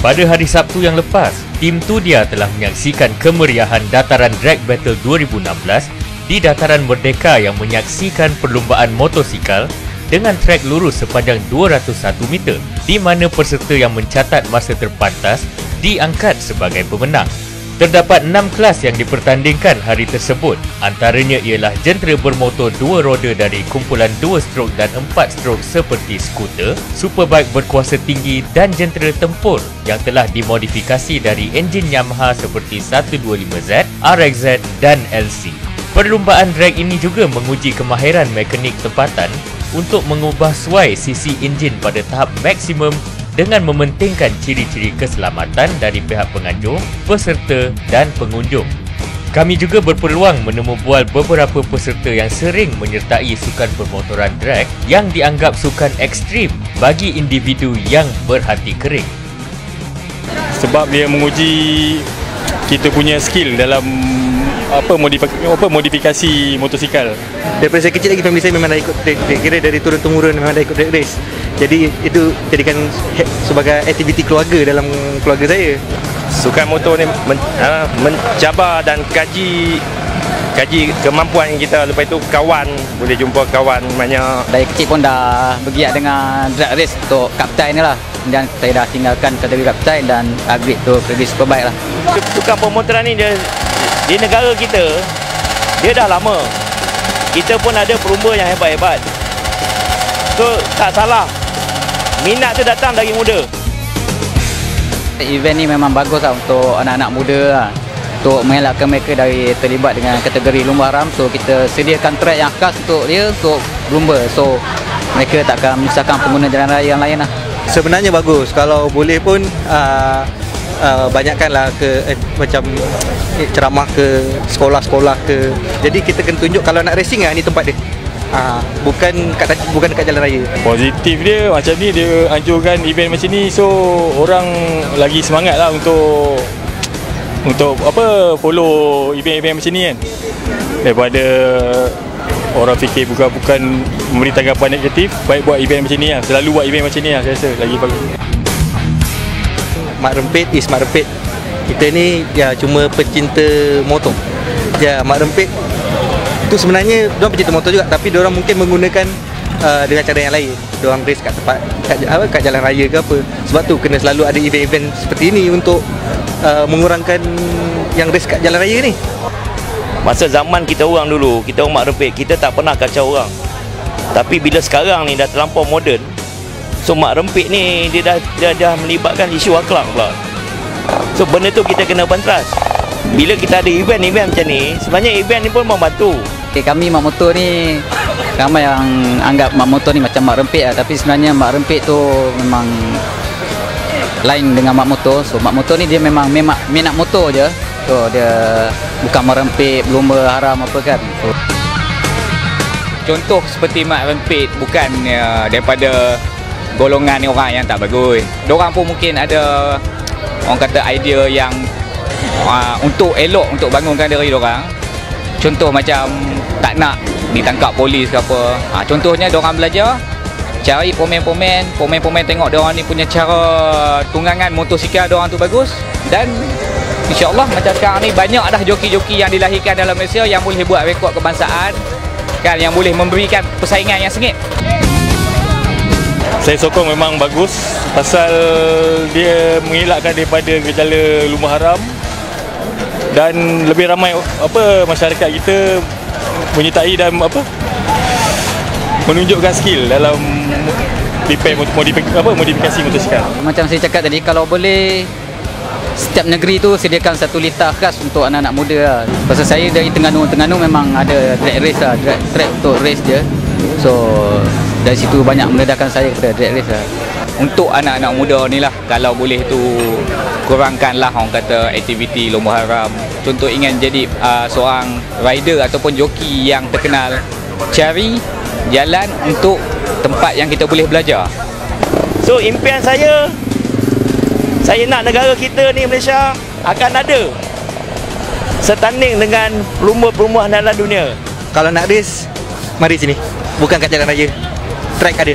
Pada hari Sabtu yang lepas, tim Tudia telah menyaksikan kemeriahan Dataran Drag Battle 2016 di Dataran Merdeka yang menyaksikan perlumbaan motosikal dengan trek lurus sepanjang 201 meter, di mana peserta yang mencatat masa terpantas diangkat sebagai pemenang. Terdapat 6 kelas yang dipertandingkan hari tersebut. Antaranya ialah jentera bermotor 2 roda dari kumpulan 2 strok dan 4 strok seperti skuter, superbike berkuasa tinggi dan jentera tempur yang telah dimodifikasi dari enjin Yamaha seperti 125Z, RXZ dan LC. Perlumbaan drag ini juga menguji kemahiran mekanik tempatan untuk mengubah suai sisi enjin pada tahap maksimum dengan mementingkan ciri-ciri keselamatan dari pihak penganjur, peserta dan pengunjung. Kami juga berpeluang menemu bual beberapa peserta yang sering menyertai sukan permotoran drag yang dianggap sukan ekstrim bagi individu yang berhati kering. Sebab dia menguji kita punya skill dalam modifikasi motosikal. Daripada saya kecil lagi, family saya memang dah ikut drag, kira dari turun-temurun memang dah ikut drag race. Jadi itu jadikan sebagai aktiviti keluarga dalam keluarga saya. Sukan motor ni mencabar dan kaji kemampuan kita. Lepas itu kawan, boleh jumpa kawan banyak. Dari kecil pun dah bergiat dengan drag race untuk kapten ni lah. Dan saya dah tinggalkan kategori kapten dan upgrade tu kategori superbike lah. Sukan pemotoran ni dia, di negara kita, dia dah lama. Kita pun ada perumba yang hebat-hebat. So tak salah, minat tu datang dari muda. Event ni memang bagus lah untuk anak-anak muda lah. Untuk mengelakkan mereka dari terlibat dengan kategori lumba haram. So kita sediakan track yang khas untuk dia, untuk lumba. So mereka takkan menyusahkan pengguna jalan raya yang lain lah. Sebenarnya bagus, kalau boleh pun banyakkanlah ke macam ceramah ke sekolah-sekolah ke. Jadi kita kena tunjuk kalau nak racing ni tempat dia. Bukan kat jalan raya. Positif dia macam ni, dia anjurkan event macam ni, so orang lagi semangat lah untuk follow event-event macam ni kan. Daripada orang fikir bukan memberi tanggapan negatif, baik buat event macam ni lah. Selalu buat event macam ni lah, saya rasa lagi bagus. Mak Rempit is Mak Rempit. Kita ni ya cuma pecinta motor. Ya, Mak Rempit tu sebenarnya diorang pecinta motor juga, tapi diorang mungkin menggunakan dengan cara yang lain. Diorang race kat tempat kat jalan raya ke apa. Sebab tu kena selalu ada event-event seperti ini untuk mengurangkan yang race kat jalan raya ni. Masa zaman kita orang dulu, kita orang Mak Rempit, kita tak pernah kacau orang. Tapi bila sekarang ni dah terlampau moden, so Mak Rempit ni dia dah melibatkan isu akhlak pula. So benda tu kita kena bantras. Bila kita ada event-event macam ni, sebenarnya event ni pun membantu. Kami Mak Motor ni, ramai yang anggap Mak Motor ni macam Mak Rempit lah. Tapi sebenarnya Mak Rempit tu memang lain dengan Mak Motor. So Mak Motor ni dia memang minat motor je. So dia bukan Mak Rempit, lumba haram apa kan. So, contoh seperti Mak Rempit bukan daripada golongan orang yang tak bagus. Diorang pun mungkin ada orang kata idea yang untuk elok, untuk bangunkan diri diorang. Contoh macam tak nak ditangkap polis ke apa. Contohnya diorang belajar cari pomen-pomen tengok diorang ni punya cara tunggangan motosikal diorang tu bagus. Dan insya-Allah macam sekarang ni banyak dah joki-joki yang dilahirkan dalam Malaysia yang boleh buat rekod kebangsaan kan, yang boleh memberikan persaingan yang sengit. Saya sokong memang bagus pasal dia mengelakkan daripada gejala lumba haram dan lebih ramai masyarakat kita menyertai dan menunjukkan skill dalam modifikasi motosikal. Macam saya cakap tadi, kalau boleh setiap negeri tu sediakan satu litar khas untuk anak-anak muda lah. Pasal saya dari Terengganu memang ada drag race lah, track untuk race je. So dari situ banyak meledakkan saya kepada drag race lah. Untuk anak-anak muda ni lah, kalau boleh tu kurangkanlah orang kata aktiviti lumba haram. Contoh ingin jadi seorang rider ataupun joki yang terkenal, cari jalan untuk tempat yang kita boleh belajar. So impian saya nak negara kita ni, Malaysia, akan ada setanding dengan perumba-perumba andalan dunia. Kalau nak race, mari sini. Bukan kat jalan raya. Track ada.